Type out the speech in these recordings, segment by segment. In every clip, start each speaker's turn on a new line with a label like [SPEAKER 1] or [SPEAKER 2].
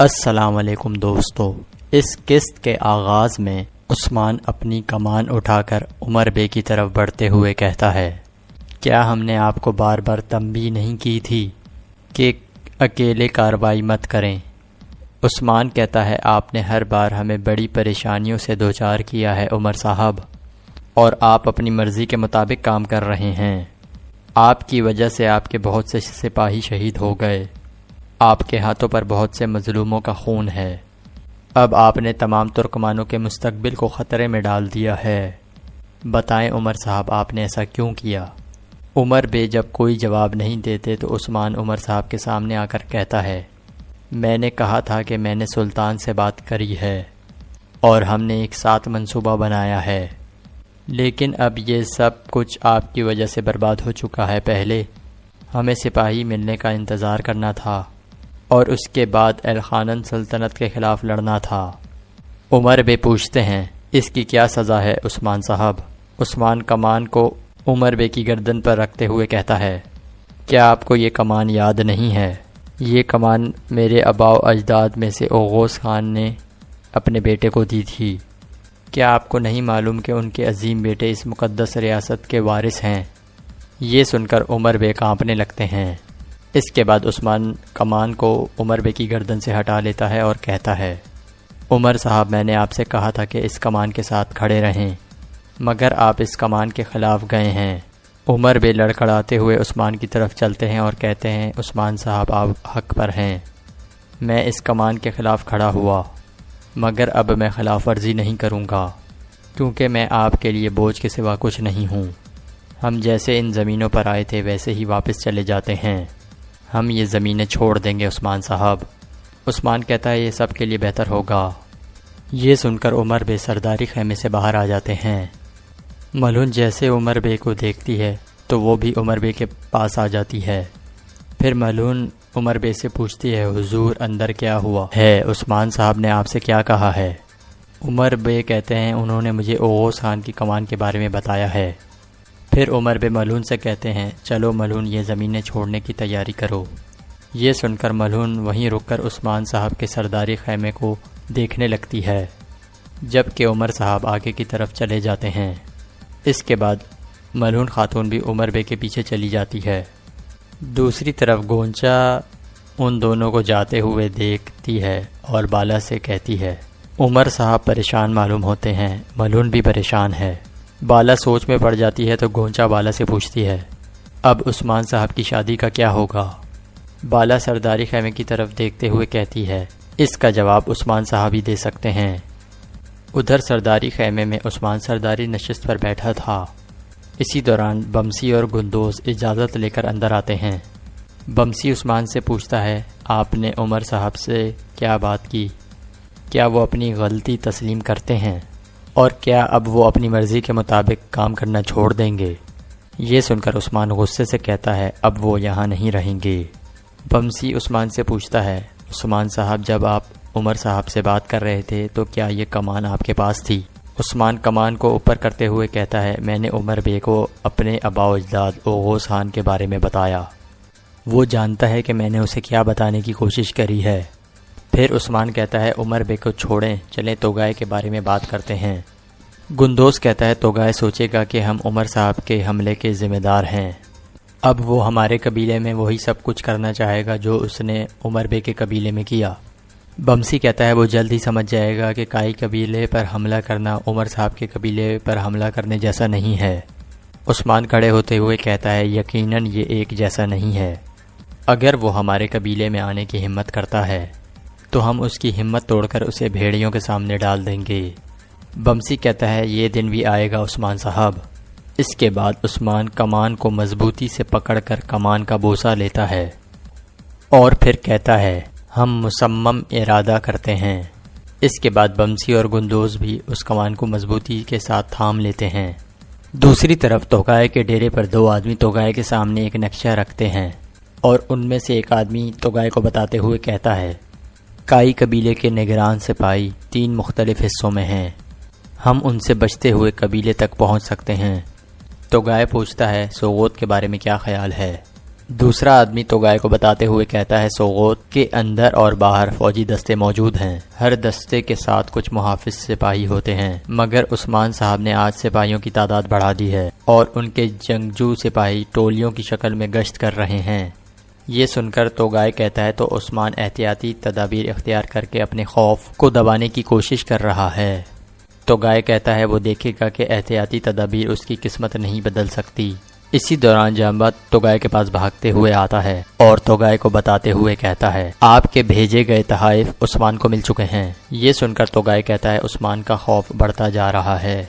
[SPEAKER 1] السلام علیکم دوستو، اس قسط کے آغاز میں عثمان اپنی کمان اٹھا کر عمر بے کی طرف بڑھتے ہوئے کہتا ہے، کیا ہم نے آپ کو بار بار تنبیہ نہیں کی تھی کہ اکیلے کارروائی مت کریں؟ عثمان کہتا ہے، آپ نے ہر بار ہمیں بڑی پریشانیوں سے دوچار کیا ہے عمر صاحب، اور آپ اپنی مرضی کے مطابق کام کر رہے ہیں۔ آپ کی وجہ سے آپ کے بہت سے سپاہی شہید ہو گئے، آپ کے ہاتھوں پر بہت سے مظلوموں کا خون ہے، اب آپ نے تمام ترکمانوں کے مستقبل کو خطرے میں ڈال دیا ہے۔ بتائیں عمر صاحب، آپ نے ایسا کیوں کیا؟ عمر بے جب کوئی جواب نہیں دیتے تو عثمان عمر صاحب کے سامنے آ کر کہتا ہے، میں نے کہا تھا کہ میں نے سلطان سے بات کری ہے اور ہم نے ایک ساتھ منصوبہ بنایا ہے، لیکن اب یہ سب کچھ آپ کی وجہ سے برباد ہو چکا ہے۔ پہلے ہمیں سپاہی ملنے کا انتظار کرنا تھا اور اس کے بعد الخانن سلطنت کے خلاف لڑنا تھا۔ عمر بے پوچھتے ہیں، اس کی کیا سزا ہے عثمان صاحب؟ عثمان کمان کو عمر بے کی گردن پر رکھتے ہوئے کہتا ہے، کیا آپ کو یہ کمان یاد نہیں ہے؟ یہ کمان میرے آباء و اجداد میں سے اوغوز خان نے اپنے بیٹے کو دی تھی۔ کیا آپ کو نہیں معلوم کہ ان کے عظیم بیٹے اس مقدس ریاست کے وارث ہیں؟ یہ سن کر عمر بے کانپنے لگتے ہیں۔ اس کے بعد عثمان کمان کو عمر بے کی گردن سے ہٹا لیتا ہے اور کہتا ہے، عمر صاحب، میں نے آپ سے کہا تھا کہ اس کمان کے ساتھ کھڑے رہیں، مگر آپ اس کمان کے خلاف گئے ہیں۔ عمر بے لڑکھڑاتے ہوئے عثمان کی طرف چلتے ہیں اور کہتے ہیں، عثمان صاحب، آپ حق پر ہیں، میں اس کمان کے خلاف کھڑا ہوا، مگر اب میں خلاف ورزی نہیں کروں گا، کیونکہ میں آپ کے لیے بوجھ کے سوا کچھ نہیں ہوں۔ ہم جیسے ان زمینوں پر آئے تھے ویسے ہی واپس چلے جاتے ہیں، ہم یہ زمینیں چھوڑ دیں گے عثمان صاحب۔ عثمان کہتا ہے، یہ سب کے لیے بہتر ہوگا۔ یہ سن کر عمر بے سرداری خیمے سے باہر آ جاتے ہیں۔ ملہون جیسے عمر بے کو دیکھتی ہے تو وہ بھی عمر بے کے پاس آ جاتی ہے۔ پھر ملہون عمر بے سے پوچھتی ہے، حضور اندر کیا ہوا ہے؟ عثمان صاحب نے آپ سے کیا کہا ہے؟ عمر بے کہتے ہیں، انہوں نے مجھے اوغوز خان کی کمان کے بارے میں بتایا ہے۔ پھر عمر بے ملہون سے کہتے ہیں، چلو ملہون، یہ زمینیں چھوڑنے کی تیاری کرو۔ یہ سن کر ملہون وہیں رک کر عثمان صاحب کے سرداری خیمے کو دیکھنے لگتی ہے، جبکہ عمر صاحب آگے کی طرف چلے جاتے ہیں۔ اس کے بعد ملہون خاتون بھی عمر بے کے پیچھے چلی جاتی ہے۔ دوسری طرف گونچا ان دونوں کو جاتے ہوئے دیکھتی ہے اور بالا سے کہتی ہے، عمر صاحب پریشان معلوم ہوتے ہیں، ملہون بھی پریشان ہے۔ بالا سوچ میں پڑ جاتی ہے تو گونچا بالا سے پوچھتی ہے، اب عثمان صاحب کی شادی کا کیا ہوگا؟ بالا سرداری خیمے کی طرف دیکھتے ہوئے کہتی ہے، اس کا جواب عثمان صاحب ہی دے سکتے ہیں۔ ادھر سرداری خیمے میں عثمان سرداری نشست پر بیٹھا تھا۔ اسی دوران بمسی اور گندوز اجازت لے کر اندر آتے ہیں۔ بمسی عثمان سے پوچھتا ہے، آپ نے عمر صاحب سے کیا بات کی؟ کیا وہ اپنی غلطی تسلیم کرتے ہیں؟ اور کیا اب وہ اپنی مرضی کے مطابق کام کرنا چھوڑ دیں گے؟ یہ سن کر عثمان غصے سے کہتا ہے، اب وہ یہاں نہیں رہیں گے۔ بمسی عثمان سے پوچھتا ہے، عثمان صاحب، جب آپ عمر صاحب سے بات کر رہے تھے تو کیا یہ کمان آپ کے پاس تھی؟ عثمان کمان کو اوپر کرتے ہوئے کہتا ہے، میں نے عمر بے کو اپنے آباء و اجداد اوغوز خان کے بارے میں بتایا، وہ جانتا ہے کہ میں نے اسے کیا بتانے کی کوشش کری ہے۔ پھر عثمان کہتا ہے، عمر بے کو چھوڑیں، چلیں توگائے کے بارے میں بات کرتے ہیں۔ گندوز کہتا ہے، توگائے سوچے گا کہ ہم عمر صاحب کے حملے کے ذمہ دار ہیں، اب وہ ہمارے قبیلے میں وہی سب کچھ کرنا چاہے گا جو اس نے عمر بے کے قبیلے میں کیا۔ بمسی کہتا ہے، وہ جلد ہی سمجھ جائے گا کہ کائی قبیلے پر حملہ کرنا عمر صاحب کے قبیلے پر حملہ کرنے جیسا نہیں ہے۔ عثمان کھڑے ہوتے ہوئے کہتا ہے، یقیناً یہ ایک جیسا نہیں ہے۔ اگر وہ ہمارے قبیلے میں آنے کی ہمت کرتا ہے تو ہم اس کی ہمت توڑ کر اسے بھیڑیوں کے سامنے ڈال دیں گے۔ بمسی کہتا ہے، یہ دن بھی آئے گا عثمان صاحب۔ اس کے بعد عثمان کمان کو مضبوطی سے پکڑ کر کمان کا بوسہ لیتا ہے اور پھر کہتا ہے، ہم مصمم ارادہ کرتے ہیں۔ اس کے بعد بمسی اور گندوز بھی اس کمان کو مضبوطی کے ساتھ تھام لیتے ہیں۔ دوسری طرف توگائے کے ڈیرے پر دو آدمی توگائے کے سامنے ایک نقشہ رکھتے ہیں اور ان میں سے ایک آدمی توگائے کو بتاتے ہوئے کہتا ہے، کائی قبیلے کے نگران سپاہی 3 مختلف حصوں میں ہیں، ہم ان سے بچتے ہوئے قبیلے تک پہنچ سکتے ہیں۔ توگائے پوچھتا ہے، سوغوت کے بارے میں کیا خیال ہے؟ دوسرا آدمی توگائے کو بتاتے ہوئے کہتا ہے سوغوت کے اندر اور باہر فوجی دستے موجود ہیں، ہر دستے کے ساتھ کچھ محافظ سپاہی ہوتے ہیں، مگر عثمان صاحب نے آج سپاہیوں کی تعداد بڑھا دی ہے اور ان کے جنگجو سپاہی ٹولیوں کی شکل میں گشت کر رہے ہیں۔ یہ سن کر توگائے کہتا ہے تو عثمان احتیاطی تدابیر اختیار کر کے اپنے خوف کو دبانے کی کوشش کر رہا ہے۔ توگائے کہتا ہے وہ دیکھے گا کہ احتیاطی تدابیر اس کی قسمت نہیں بدل سکتی۔ اسی دوران جانبا توگائے کے پاس بھاگتے ہوئے آتا ہے اور توگائے کو بتاتے ہوئے کہتا ہے آپ کے بھیجے گئے تحائف عثمان کو مل چکے ہیں۔ یہ سن کر توگائے کہتا ہے عثمان کا خوف بڑھتا جا رہا ہے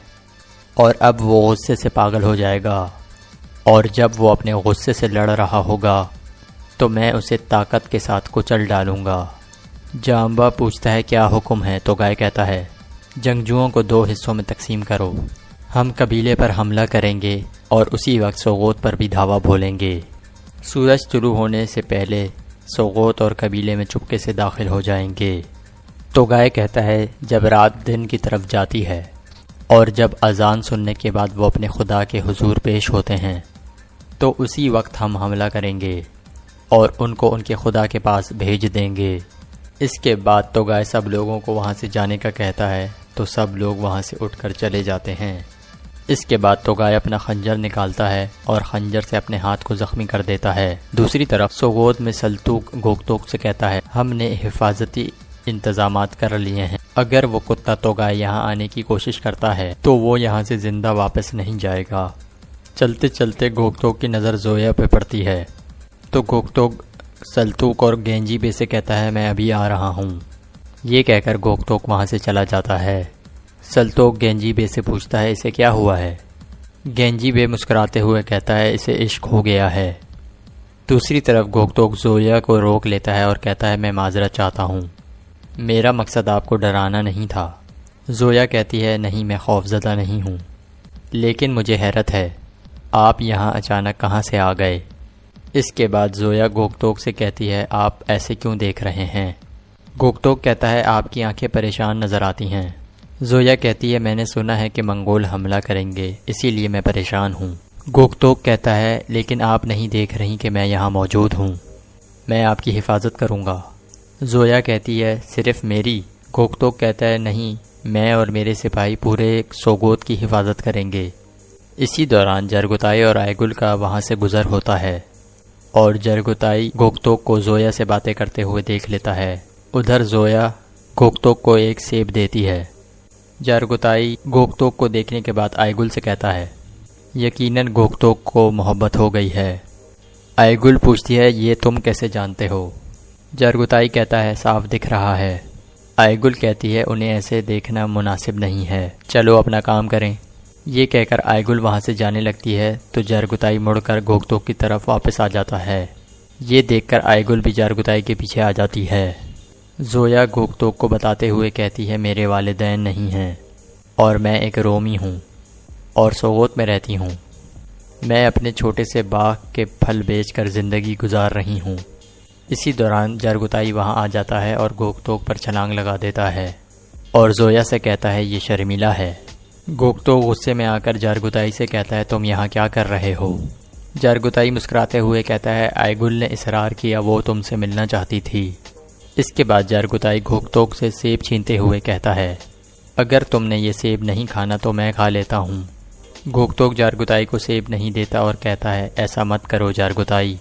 [SPEAKER 1] اور اب وہ غصے سے پاگل ہو جائے گا، اور جب وہ اپنے غصے سے لڑ رہا ہوگا تو میں اسے طاقت کے ساتھ کچل ڈالوں گا۔ جانبا پوچھتا ہے کیا حکم ہے؟ توگائے کہتا ہے جنگجوؤں کو 2 حصوں میں تقسیم کرو، ہم قبیلے پر حملہ کریں گے اور اسی وقت سوغوت پر بھی دھاوا بھولیں گے۔ سورج طلوع ہونے سے پہلے سوغوت اور قبیلے میں چپکے سے داخل ہو جائیں گے۔ توگائے کہتا ہے جب رات دن کی طرف جاتی ہے اور جب اذان سننے کے بعد وہ اپنے خدا کے حضور پیش ہوتے ہیں تو اسی وقت ہم حملہ کریں گے اور ان کو ان کے خدا کے پاس بھیج دیں گے۔ اس کے بعد توگائے سب لوگوں کو وہاں سے جانے کا کہتا ہے تو سب لوگ وہاں سے اٹھ کر چلے جاتے ہیں۔ اس کے بعد توگائے اپنا خنجر نکالتا ہے اور خنجر سے اپنے ہاتھ کو زخمی کر دیتا ہے۔ دوسری طرف سوغوت میں سلطوق گوگتوک سے کہتا ہے ہم نے حفاظتی انتظامات کر لیے ہیں، اگر وہ کتا توگائے یہاں آنے کی کوشش کرتا ہے تو وہ یہاں سے زندہ واپس نہیں جائے گا۔ چلتے چلتے گوگتوک کی نظر زویا پہ پڑتی ہے تو گوگتوک سلطوق اور گینجی بے سے کہتا ہے میں ابھی آ رہا ہوں۔ یہ کہہ کر گوگتوک وہاں سے چلا جاتا ہے۔ سلطوق گینجی بے سے پوچھتا ہے اسے کیا ہوا ہے؟ گینجی بے مسکراتے ہوئے کہتا ہے اسے عشق ہو گیا ہے۔ دوسری طرف گوگتوک زویا کو روک لیتا ہے اور کہتا ہے میں معذرت چاہتا ہوں، میرا مقصد آپ کو ڈرانا نہیں تھا۔ زویا کہتی ہے نہیں میں خوف زدہ نہیں ہوں، لیکن مجھے حیرت ہے آپ یہاں اچانک کہاں سے آ گئے؟ اس کے بعد زویا گوگتوک سے کہتی ہے آپ ایسے کیوں دیکھ رہے ہیں؟ گوگتوک کہتا ہے آپ کی آنکھیں پریشان نظر آتی ہیں۔ زویا کہتی ہے میں نے سنا ہے کہ منگول حملہ کریں گے، اسی لیے میں پریشان ہوں۔ گوگتوک کہتا ہے لیکن آپ نہیں دیکھ رہی کہ میں یہاں موجود ہوں، میں آپ کی حفاظت کروں گا۔ زویا کہتی ہے صرف میری؟ گوگتوک کہتا ہے نہیں، میں اور میرے سپاہی پورے سوغوت کی حفاظت کریں گے۔ اسی دوران جرگتائی اور آئیگل کا وہاں سے گزر ہوتا ہے اور جرگتائی گوگتوک کو زویا سے باتیں کرتے ہوئے دیکھ لیتا ہے۔ ادھر زویا گوگتوک کو ایک سیب دیتی ہے۔ جرگتائی گوگتوک کو دیکھنے کے بعد آئیگل سے کہتا ہے یقیناً گوگتوک کو محبت ہو گئی ہے۔ آئیگل پوچھتی ہے یہ تم کیسے جانتے ہو؟ جرگتائی کہتا ہے صاف دکھ رہا ہے۔ آئیگل کہتی ہے انہیں ایسے دیکھنا مناسب نہیں ہے، چلو اپنا کام کریں۔ یہ کہہ کر آئیگل وہاں سے جانے لگتی ہے تو جرگتائی مڑ کر گوگتوک کی طرف واپس آ جاتا ہے۔ یہ دیکھ کر آئیگل بھی جرگتائی کے پیچھے آ جاتی ہے۔ زویا گوگتوک کو بتاتے ہوئے کہتی ہے میرے والدین نہیں ہیں اور میں ایک رومی ہوں اور سوغوت میں رہتی ہوں، میں اپنے چھوٹے سے باغ کے پھل بیچ کر زندگی گزار رہی ہوں۔ اسی دوران جرگتائی وہاں آ جاتا ہے اور گوگتوک پر چھلانگ لگا دیتا ہے اور زویا سے کہتا ہے یہ شرمیلا ہے۔ گوگتوک غصے میں آ کر جرگتائی سے کہتا ہے تم یہاں کیا کر رہے ہو؟ جرگتائی مسکراتے ہوئے کہتا ہے آئیگل نے اصرار کیا، وہ تم سے ملنا چاہتی تھی۔ اس کے بعد جرگتائی گوگتوک سے سیب چھینتے ہوئے کہتا ہے اگر تم نے یہ سیب نہیں کھانا تو میں کھا لیتا ہوں۔ گوگتوک جرگتائی کو سیب نہیں دیتا اور کہتا ہے ایسا مت کرو جرگتائی۔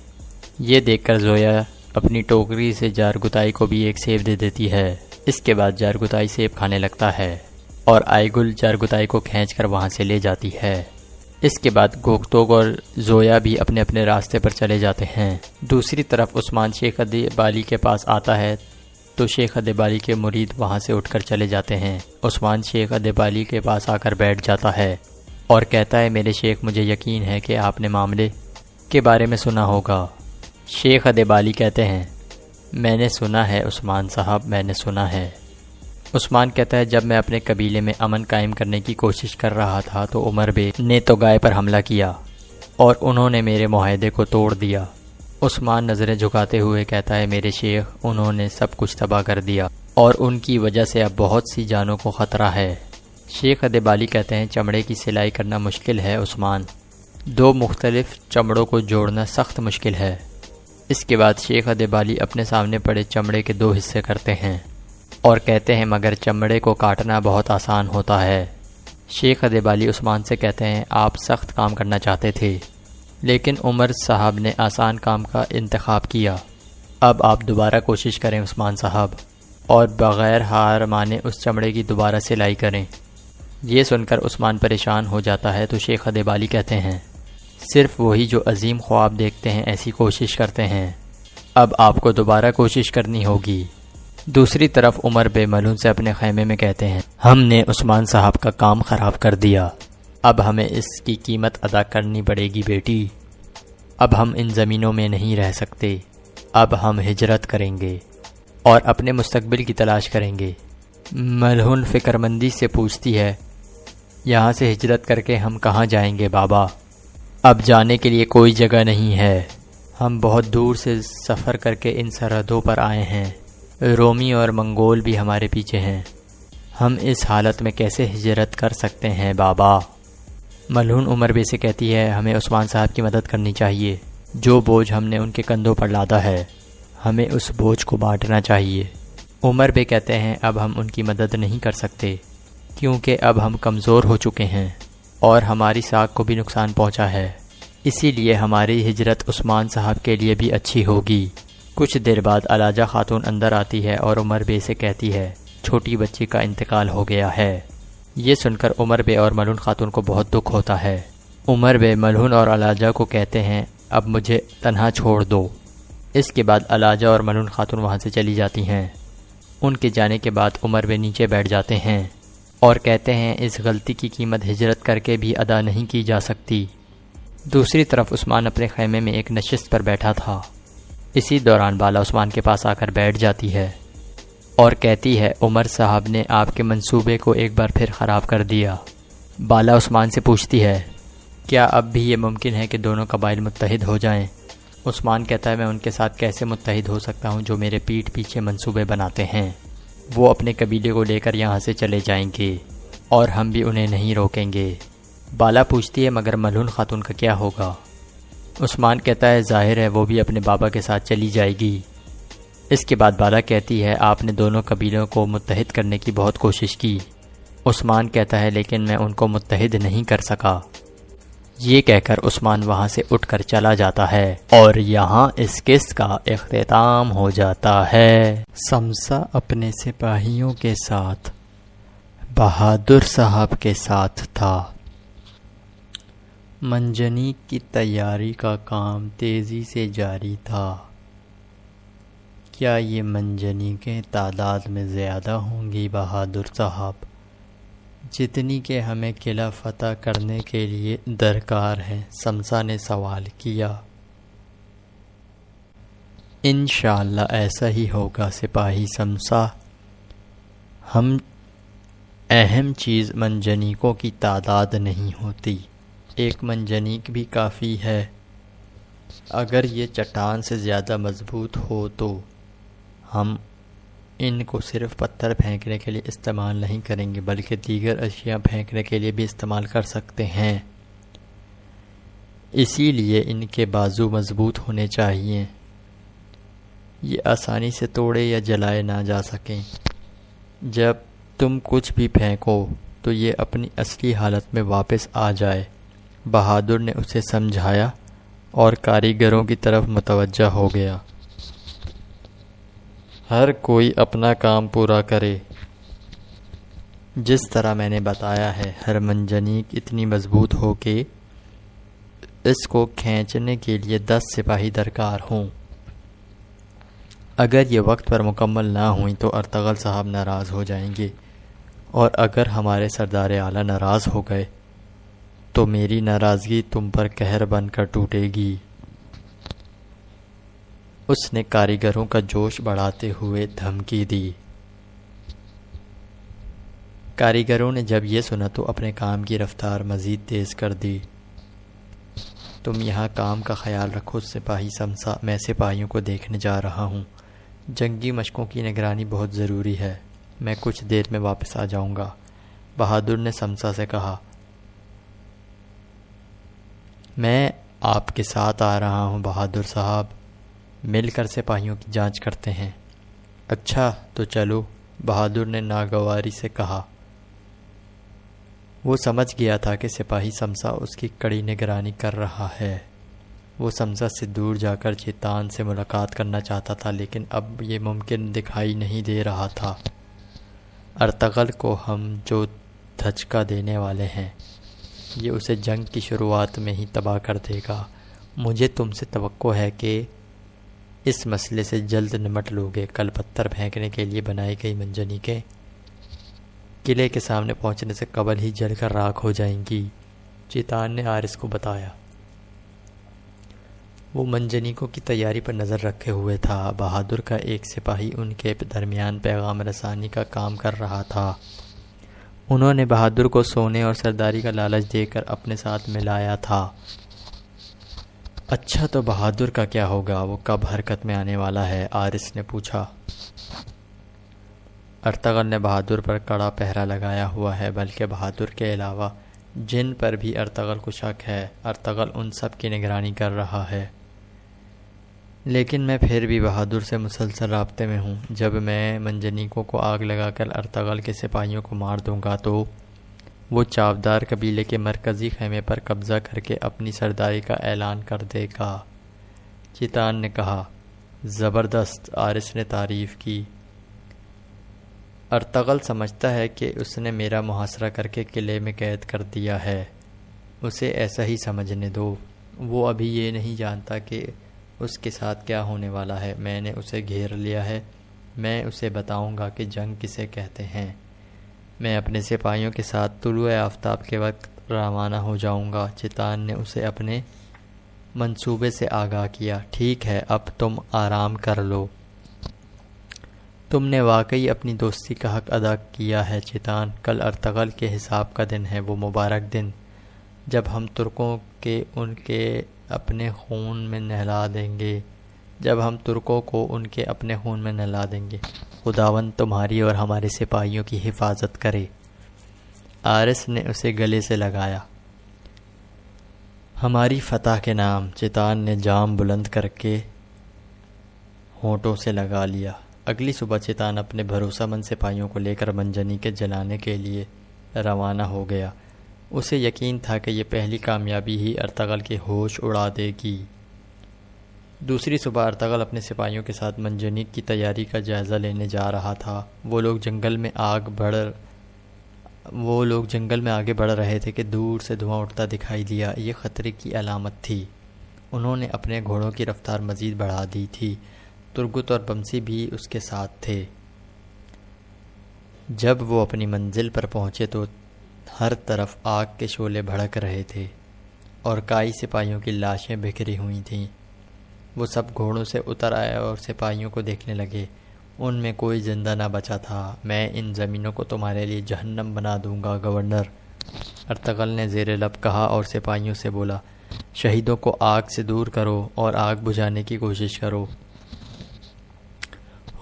[SPEAKER 1] یہ دیکھ کر زویا اپنی ٹوکری سے جرگتائی کو بھی ایک سیب دے دیتی ہے۔ اس کے بعد جرگتائی سیب کھانے لگتا ہے اور آئیگل جرگتائی کو کھینچ کر وہاں سے لے جاتی ہے۔ اس کے بعد گوگتوک اور زویا بھی اپنے اپنے راستے پر چلے جاتے ہیں۔ دوسری طرف عثمان شیخ ادیبالی کے پاس آتا ہے تو شیخ ادیبالی کے مرید وہاں سے اٹھ کر چلے جاتے ہیں۔ عثمان شیخ ادیبالی کے پاس آ کر بیٹھ جاتا ہے اور کہتا ہے میرے شیخ مجھے یقین ہے کہ آپ نے معاملے کے بارے میں سنا ہوگا۔ شیخ ادیبالی کہتے ہیں میں نے سنا ہے عثمان صاحب، میں نے سنا ہے۔ عثمان کہتا ہے جب میں اپنے قبیلے میں امن قائم کرنے کی کوشش کر رہا تھا تو عمر بے نے توگائے پر حملہ کیا اور انہوں نے میرے معاہدے کو توڑ دیا۔ عثمان نظریں جھکاتے ہوئے کہتا ہے میرے شیخ انہوں نے سب کچھ تباہ کر دیا اور ان کی وجہ سے اب بہت سی جانوں کو خطرہ ہے۔ شیخ ادیبالی کہتے ہیں چمڑے کی سلائی کرنا مشکل ہے عثمان، 2 مختلف چمڑوں کو جوڑنا سخت مشکل ہے۔ اس کے بعد شیخ ادیبالی اپنے سامنے پڑے چمڑے کے 2 حصے کرتے ہیں اور کہتے ہیں مگر چمڑے کو کاٹنا بہت آسان ہوتا ہے۔ شیخ ادیبالی عثمان سے کہتے ہیں آپ سخت کام کرنا چاہتے تھے لیکن عمر صاحب نے آسان کام کا انتخاب کیا، اب آپ دوبارہ کوشش کریں عثمان صاحب، اور بغیر ہار مانے اس چمڑے کی دوبارہ سلائی کریں۔ یہ سن کر عثمان پریشان ہو جاتا ہے تو شیخ ادیبالی کہتے ہیں صرف وہی جو عظیم خواب دیکھتے ہیں ایسی کوشش کرتے ہیں، اب آپ کو دوبارہ کوشش کرنی ہوگی۔ دوسری طرف عمر بے ملعون سے اپنے خیمے میں کہتے ہیں ہم نے عثمان صاحب کا کام خراب کر دیا، اب ہمیں اس کی قیمت ادا کرنی پڑے گی بیٹی، اب ہم ان زمینوں میں نہیں رہ سکتے، اب ہم ہجرت کریں گے اور اپنے مستقبل کی تلاش کریں گے۔ ملعون فکر مندی سے پوچھتی ہے یہاں سے ہجرت کر کے ہم کہاں جائیں گے بابا؟ اب جانے کے لیے کوئی جگہ نہیں ہے، ہم بہت دور سے سفر کر کے ان سرحدوں پر آئے ہیں، رومی اور منگول بھی ہمارے پیچھے ہیں، ہم اس حالت میں کیسے ہجرت کر سکتے ہیں بابا؟ ملعون عمر بے سے کہتی ہے ہمیں عثمان صاحب کی مدد کرنی چاہیے، جو بوجھ ہم نے ان کے کندھوں پر لادا ہے ہمیں اس بوجھ کو بانٹنا چاہیے۔ عمر بے کہتے ہیں اب ہم ان کی مدد نہیں کر سکتے کیونکہ اب ہم کمزور ہو چکے ہیں اور ہماری ساکھ کو بھی نقصان پہنچا ہے، اسی لیے ہماری ہجرت عثمان صاحب کے لیے بھی اچھی ہوگی۔ کچھ دیر بعد علاجہ خاتون اندر آتی ہے اور عمر بے سے کہتی ہے چھوٹی بچی کا انتقال ہو گیا ہے۔ یہ سن کر عمر بے اور ملعون خاتون کو بہت دکھ ہوتا ہے۔ عمر بے ملعون اور علاجہ کو کہتے ہیں اب مجھے تنہا چھوڑ دو۔ اس کے بعد علاجہ اور ملعون خاتون وہاں سے چلی جاتی ہیں۔ ان کے جانے کے بعد عمر بے نیچے بیٹھ جاتے ہیں اور کہتے ہیں اس غلطی کی قیمت ہجرت کر کے بھی ادا نہیں کی جا سکتی۔ دوسری طرف عثمان اپنے خیمے میں ایک نشست پر بیٹھا تھا، اسی دوران بالا عثمان کے پاس آ کر بیٹھ جاتی ہے اور کہتی ہے عمر صاحب نے آپ کے منصوبے کو ایک بار پھر خراب کر دیا۔ بالا عثمان سے پوچھتی ہے کیا اب بھی یہ ممکن ہے کہ دونوں قبائل متحد ہو جائیں؟ عثمان کہتا ہے میں ان کے ساتھ کیسے متحد ہو سکتا ہوں جو میرے پیٹھ پیچھے منصوبے بناتے ہیں، وہ اپنے قبیلے کو لے کر یہاں سے چلے جائیں گے اور ہم بھی انہیں نہیں روکیں گے۔ بالا پوچھتی ہے مگر ملعون خاتون کا کیا ہوگا؟ عثمان کہتا ہے ظاہر ہے وہ بھی اپنے بابا کے ساتھ چلی جائے گی۔ اس کے بعد بالا کہتی ہے آپ نے دونوں قبیلوں کو متحد کرنے کی بہت کوشش کی۔ عثمان کہتا ہے لیکن میں ان کو متحد نہیں کر سکا۔ یہ کہہ کر عثمان وہاں سے اٹھ کر چلا جاتا ہے اور یہاں اس قسط کا اختتام ہو جاتا ہے۔ سمسا اپنے سپاہیوں کے ساتھ بہادر صاحب کے ساتھ تھا۔ منجنیق کی تیاری کا کام تیزی سے جاری تھا۔ کیا یہ منجنیقیں تعداد میں زیادہ ہوں گی بہادر صاحب، جتنی کہ ہمیں قلعہ فتح کرنے کے لیے درکار ہے؟ سمسا نے سوال کیا۔ انشاءاللہ ایسا ہی ہوگا سپاہی سمسا، ہم اہم چیز منجنیقوں کی تعداد نہیں ہوتی، ایک منجنیق بھی کافی ہے۔ اگر یہ چٹان سے زیادہ مضبوط ہو تو ہم ان کو صرف پتھر پھینکنے کے لیے استعمال نہیں کریں گے بلکہ دیگر اشیاء پھینکنے کے لیے بھی استعمال کر سکتے ہیں، اسی لیے ان کے بازو مضبوط ہونے چاہیے، یہ آسانی سے توڑے یا جلائے نہ جا سکیں۔ جب تم کچھ بھی پھینکو تو یہ اپنی اصلی حالت میں واپس آ جائے۔ بہادر نے اسے سمجھایا اور کاریگروں کی طرف متوجہ ہو گیا۔ ہر کوئی اپنا کام پورا کرے، جس طرح میں نے بتایا ہے ہر منجنیق اتنی مضبوط ہو کہ اس کو کھینچنے کے لیے 10 سپاہی درکار ہوں۔ اگر یہ وقت پر مکمل نہ ہوئیں تو ارطغرل صاحب ناراض ہو جائیں گے، اور اگر ہمارے سردار اعلیٰ ناراض ہو گئے تو میری ناراضگی تم پر قہر بن کر ٹوٹے گی۔ اس نے کاریگروں کا جوش بڑھاتے ہوئے دھمکی دی۔ کاریگروں نے جب یہ سنا تو اپنے کام کی رفتار مزید تیز کر دی۔ تم یہاں کام کا خیال رکھو سپاہی سمسا، میں سپاہیوں کو دیکھنے جا رہا ہوں، جنگی مشقوں کی نگرانی بہت ضروری ہے، میں کچھ دیر میں واپس آ جاؤں گا۔ بہادر نے سمسا سے کہا میں آپ کے ساتھ آ رہا ہوں بہادر صاحب، مل کر سپاہیوں کی جانچ کرتے ہیں۔ اچھا تو چلو، بہادر نے ناگواری سے کہا۔ وہ سمجھ گیا تھا کہ سپاہی سمسا اس کی کڑی نگرانی کر رہا ہے۔ وہ سمسا سے دور جا کر چیتان سے ملاقات کرنا چاہتا تھا، لیکن اب یہ ممکن دکھائی نہیں دے رہا تھا۔ ارطغرل کو ہم جو دھچکا دینے والے ہیں، یہ اسے جنگ کی شروعات میں ہی تباہ کر دے گا۔ مجھے تم سے توقع ہے کہ اس مسئلے سے جلد نمٹ لوگے۔ کل پتھر پھینکنے کے لیے بنائی گئی منجنیقیں قلعے کے سامنے پہنچنے سے قبل ہی جل کر راکھ ہو جائیں گی، چیتان نے آرس کو بتایا۔ وہ منجنیقوں کی تیاری پر نظر رکھے ہوئے تھا۔ بہادر کا ایک سپاہی ان کے درمیان پیغام رسانی کا کام کر رہا تھا۔ انہوں نے بہادر کو سونے اور سرداری کا لالچ دے کر اپنے ساتھ ملایا تھا۔ اچھا تو بہادر کا کیا ہوگا؟ وہ کب حرکت میں آنے والا ہے؟ آرس نے پوچھا۔ ارطغرل نے بہادر پر کڑا پہرا لگایا ہوا ہے، بلکہ بہادر کے علاوہ جن پر بھی ارطغرل کو شک ہے، ارطغرل ان سب کی نگرانی کر رہا ہے۔ لیکن میں پھر بھی بہادر سے مسلسل رابطے میں ہوں۔ جب میں منجنیقوں کو آگ لگا کر ارطغرل کے سپاہیوں کو مار دوں گا تو وہ چاودار قبیلے کے مرکزی خیمے پر قبضہ کر کے اپنی سرداری کا اعلان کر دے گا، چیتان نے کہا۔ زبردست، آرس نے تعریف کی۔ ارطغرل سمجھتا ہے کہ اس نے میرا محاصرہ کر کے قلعے میں قید کر دیا ہے۔ اسے ایسا ہی سمجھنے دو۔ وہ ابھی یہ نہیں جانتا کہ اس کے ساتھ کیا ہونے والا ہے۔ میں نے اسے گھیر لیا ہے۔ میں اسے بتاؤں گا کہ جنگ کسے کہتے ہیں۔ میں اپنے سپاہیوں کے ساتھ طلوع آفتاب کے وقت روانہ ہو جاؤں گا۔ چیتان نے اسے اپنے منصوبے سے آگاہ کیا۔ ٹھیک ہے، اب تم آرام کر لو۔ تم نے واقعی اپنی دوستی کا حق ادا کیا ہے چیتان۔ کل ارطغرل کے حساب کا دن ہے، وہ مبارک دن جب ہم ترکوں کے ان کے اپنے خون میں نہلا دیں گے، جب ہم ترکوں کو ان کے اپنے خون میں نہلا دیں گے۔ خداوند تمہاری اور ہمارے سپاہیوں کی حفاظت کرے۔ آرس نے اسے گلے سے لگایا۔ ہماری فتح کے نام، چیتان نے جام بلند کر کے ہونٹوں سے لگا لیا۔ اگلی صبح چیتان اپنے بھروسہ مند سپاہیوں کو لے کر منجنیقیں جلانے کے لیے روانہ ہو گیا۔ اسے یقین تھا کہ یہ پہلی کامیابی ہی ارطغرل کے ہوش اڑا دے گی۔ دوسری صبح ارطغرل اپنے سپاہیوں کے ساتھ منجنیق کی تیاری کا جائزہ لینے جا رہا تھا۔ وہ لوگ جنگل میں آگے بڑھ رہے تھے کہ دور سے دھواں اٹھتا دکھائی دیا۔ یہ خطرے کی علامت تھی۔ انہوں نے اپنے گھوڑوں کی رفتار مزید بڑھا دی تھی۔ ترگت اور بمسی بھی اس کے ساتھ تھے۔ جب وہ اپنی منزل پر پہنچے تو ہر طرف آگ کے شعلے بھڑک رہے تھے اور کئی سپاہیوں کی لاشیں بکھری ہوئی تھیں۔ وہ سب گھوڑوں سے اتر آئے اور سپاہیوں کو دیکھنے لگے۔ ان میں کوئی زندہ نہ بچا تھا۔ میں ان زمینوں کو تمہارے لیے جہنم بنا دوں گا گورنر، ارطغرل نے زیر لب کہا اور سپاہیوں سے بولا، شہیدوں کو آگ سے دور کرو اور آگ بجھانے کی کوشش کرو۔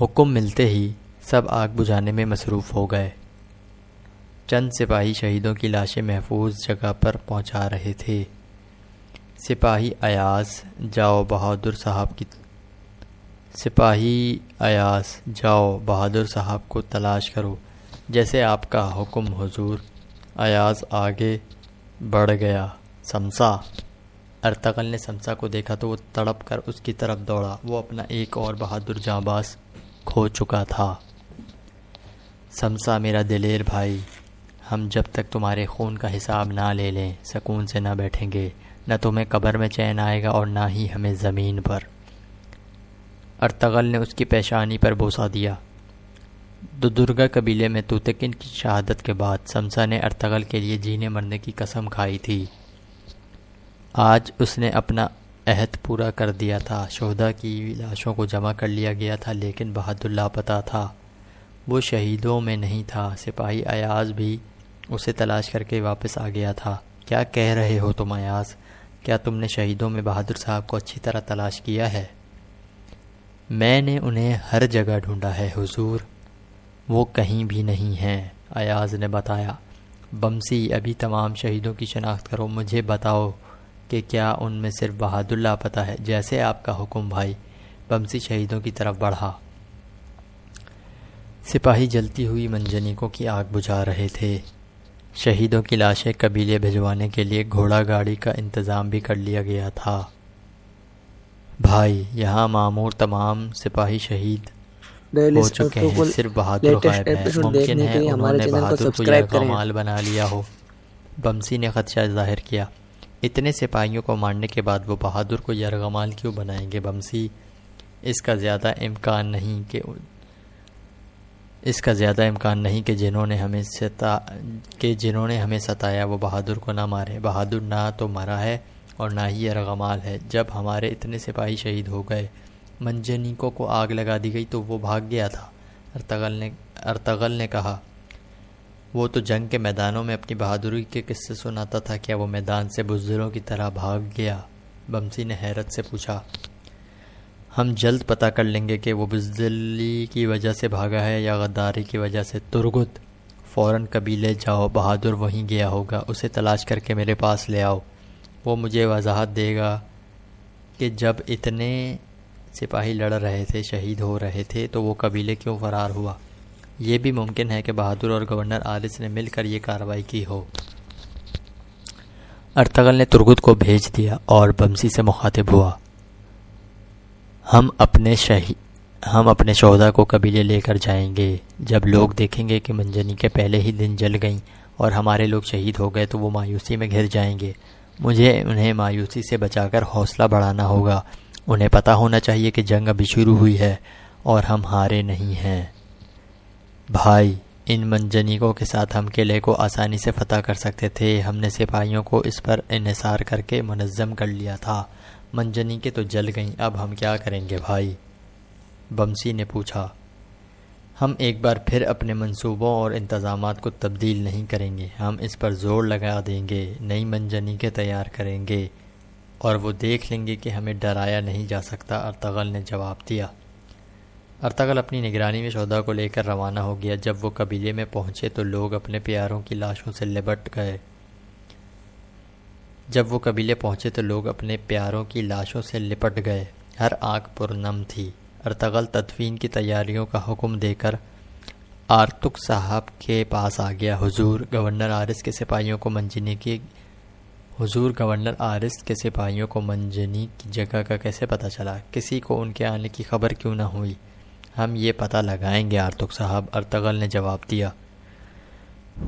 [SPEAKER 1] حکم ملتے ہی سب آگ بجھانے میں مصروف ہو گئے۔ چند سپاہی شہیدوں کی لاشیں محفوظ جگہ پر پہنچا رہے تھے۔ سپاہی ایاز، جاؤ بہادر صاحب کو تلاش کرو۔ جیسے آپ کا حکم حضور۔ ایاز آگے بڑھ گیا۔ سمسا، ارطغرل نے سمسا کو دیکھا تو وہ تڑپ کر اس کی طرف دوڑا۔ وہ اپنا ایک اور بہادر جانباز کھو چکا تھا۔ سمسا میرا دلیر بھائی، ہم جب تک تمہارے خون کا حساب نہ لے لیں سکون سے نہ بیٹھیں گے۔ نہ تمہیں قبر میں چین آئے گا اور نہ ہی ہمیں زمین پر۔ ارطغرل نے اس کی پیشانی پر بوسہ دیا۔ دودرگا قبیلے میں توتکن کی شہادت کے بعد سمسا نے ارطغرل کے لیے جینے مرنے کی قسم کھائی تھی۔ آج اس نے اپنا عہد پورا کر دیا تھا۔ شہداء کی لاشوں کو جمع کر لیا گیا تھا، لیکن بہادر لاپتہ تھا۔ وہ شہیدوں میں نہیں تھا۔ سپاہی ایاز بھی اسے تلاش کر کے واپس آ گیا تھا۔ کیا کہہ رہے ہو تم ایاز؟ کیا تم نے شہیدوں میں بہادر صاحب کو اچھی طرح تلاش کیا ہے؟ میں نے انہیں ہر جگہ ڈھونڈا ہے حضور، وہ کہیں بھی نہیں ہیں، ایاز نے بتایا۔ بمسی، ابھی تمام شہیدوں کی شناخت کرو، مجھے بتاؤ کہ کیا ان میں صرف بہادر لاپتہ ہے؟ جیسے آپ کا حکم بھائی۔ بمسی شہیدوں کی طرف بڑھا۔ سپاہی جلتی ہوئی منجنیکوں کی آگ بجھا رہے تھے۔ شہیدوں کی لاشیں قبیلے بھجوانے کے لیے گھوڑا گاڑی کا انتظام بھی کر لیا گیا تھا۔ بھائی، یہاں معمور تمام سپاہی شہید ہو چکے ہیں، صرف بہادر غائب ہے۔ ممکن ہے انہوں نے بہادر کو یرغمال بنا لیا ہو، بمسی نے خدشہ ظاہر کیا۔ اتنے سپاہیوں کو مارنے کے بعد وہ بہادر کو یرغمال کیوں بنائیں گے بمسی؟ اس کا زیادہ امکان نہیں کہ جنہوں نے ہمیں ستایا وہ بہادر کو نہ مارے۔ بہادر نہ تو مرا ہے اور نہ ہی یرغمال ہے۔ جب ہمارے اتنے سپاہی شہید ہو گئے، منجنیکوں کو آگ لگا دی گئی تو وہ بھاگ گیا تھا، ارطغرل نے کہا۔ وہ تو جنگ کے میدانوں میں اپنی بہادری کے قصے سناتا تھا، کیا وہ میدان سے بزدلوں کی طرح بھاگ گیا؟ بمسی نے حیرت سے پوچھا۔ ہم جلد پتہ کر لیں گے کہ وہ بزدلی کی وجہ سے بھاگا ہے یا غداری کی وجہ سے۔ ترگت، فوراً قبیلے جاؤ، بہادر وہیں گیا ہوگا، اسے تلاش کر کے میرے پاس لے آؤ۔ وہ مجھے وضاحت دے گا کہ جب اتنے سپاہی لڑ رہے تھے، شہید ہو رہے تھے، تو وہ قبیلے کیوں فرار ہوا؟ یہ بھی ممکن ہے کہ بہادر اور گورنر آرس نے مل کر یہ کارروائی کی ہو۔ ارطغرل نے ترگت کو بھیج دیا اور بمسی سے مخاطب ہوا۔ ہم اپنے شہداء کو قبیلے لے کر جائیں گے۔ جب لوگ دیکھیں گے کہ منجنیکیں پہلے ہی دن جل گئیں اور ہمارے لوگ شہید ہو گئے تو وہ مایوسی میں گھر جائیں گے۔ مجھے انہیں مایوسی سے بچا کر حوصلہ بڑھانا ہوگا۔ انہیں پتہ ہونا چاہیے کہ جنگ ابھی شروع ہوئی ہے اور ہم ہارے نہیں ہیں۔ بھائی، ان منجنیکوں کے ساتھ ہم قلعے کو آسانی سے فتح کر سکتے تھے۔ ہم نے سپاہیوں کو اس پر انحصار کر کے منظم کر لیا تھا۔ منجنیکیں تو جل گئیں، اب ہم کیا کریں گے بھائی؟ بمسی نے پوچھا۔ ہم ایک بار پھر اپنے منصوبوں اور انتظامات کو تبدیل نہیں کریں گے۔ ہم اس پر زور لگا دیں گے، نئی منجنیکیں تیار کریں گے اور وہ دیکھ لیں گے کہ ہمیں ڈرایا نہیں جا سکتا، ارطغرل نے جواب دیا۔ ارطغرل اپنی نگرانی میں شہداء کو لے کر روانہ ہو گیا۔ جب وہ قبیلے میں پہنچے تو لوگ اپنے پیاروں کی لاشوں سے لپٹ گئے۔ ہر آنکھ پرنم تھی۔ ارطغرل تدفین کی تیاریوں کا حکم دے کر آرتک صاحب کے پاس آ گیا۔ حضور، گورنر آرس کے سپاہیوں کو منجنیک کی جگہ کا کیسے پتہ چلا؟ کسی کو ان کے آنے کی خبر کیوں نہ ہوئی؟ ہم یہ پتہ لگائیں گے آرتک صاحب، ارطغرل نے جواب دیا۔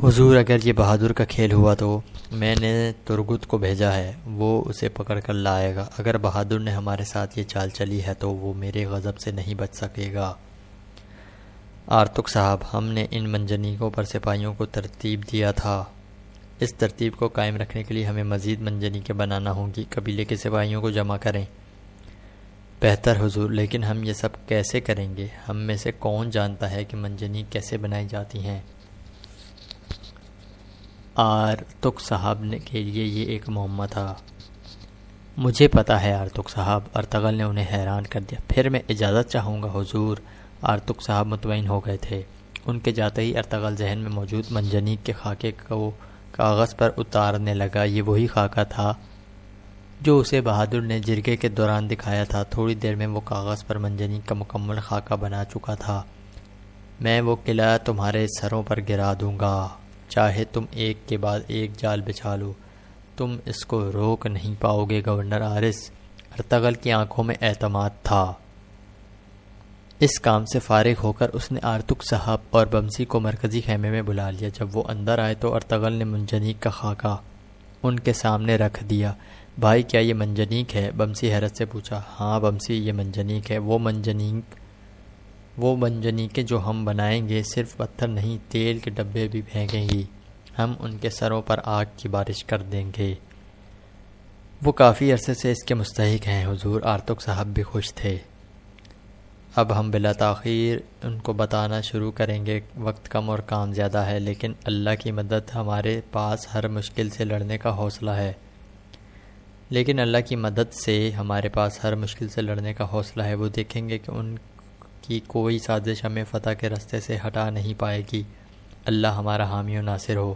[SPEAKER 1] حضور، اگر یہ بہادر کا کھیل ہوا تو میں نے ترگت کو بھیجا ہے، وہ اسے پکڑ کر لائے گا۔ اگر بہادر نے ہمارے ساتھ یہ چال چلی ہے تو وہ میرے غضب سے نہیں بچ سکے گا۔ آرتک صاحب، ہم نے ان منجنیکوں پر سپاہیوں کو ترتیب دیا تھا۔ اس ترتیب کو قائم رکھنے کے لیے ہمیں مزید منجنیکیں بنانا ہوں گی۔ قبیلے کے سپاہیوں کو جمع کریں۔ بہتر حضور، لیکن ہم یہ سب کیسے کریں گے؟ ہم میں سے کون جانتا ہے کہ منجنیک کیسے بنائی جاتی ہیں؟ آرتک صاحب کے لیے یہ ایک معمہ تھا۔ مجھے پتا ہے آرتک صاحب، ارطغرل نے انہیں حیران کر دیا۔ پھر میں اجازت چاہوں گا حضور۔ آرتک صاحب مطمئن ہو گئے تھے۔ ان کے جاتے ہی ارطغرل ذہن میں موجود منجنیک کے خاکے کو کاغذ پر اتارنے لگا۔ یہ وہی خاکہ تھا جو اسے بہادر نے جرگے کے دوران دکھایا تھا۔ تھوڑی دیر میں وہ کاغذ پر منجنیک کا مکمل خاکہ بنا چکا تھا۔ میں وہ قلعہ تمہارے سروں پر گرا دوں گا، چاہے تم ایک کے بعد ایک جال بچھا لو، تم اس کو روک نہیں پاؤ گے گورنر آرس۔ ارطغرل کی آنکھوں میں اعتماد تھا۔ اس کام سے فارغ ہو کر اس نے آرتک صاحب اور بمسی کو مرکزی خیمے میں بلا لیا۔ جب وہ اندر آئے تو ارطغرل نے منجنیک کا خاکہ ان کے سامنے رکھ دیا۔ بھائی، کیا یہ منجنیک ہے؟ بمسی حیرت سے پوچھا۔ ہاں بمسی، یہ منجنیک ہے۔ وہ منجنیکیں جو ہم بنائیں گے صرف پتھر نہیں، تیل کے ڈبے بھی پھینکیں گی۔ ہم ان کے سروں پر آگ کی بارش کر دیں گے۔ وہ کافی عرصے سے اس کے مستحق ہیں حضور۔ آرتک صاحب بھی خوش تھے۔ اب ہم بلا تاخیر ان کو بتانا شروع کریں گے۔ وقت کم اور کام زیادہ ہے، لیکن اللہ کی مدد ہمارے پاس ہر مشکل سے لڑنے کا حوصلہ ہے۔ وہ دیکھیں گے کہ ان کی کوئی سازش ہمیں فتح کے راستے سے ہٹا نہیں پائے گی۔ اللہ ہمارا حامی و ناصر ہو۔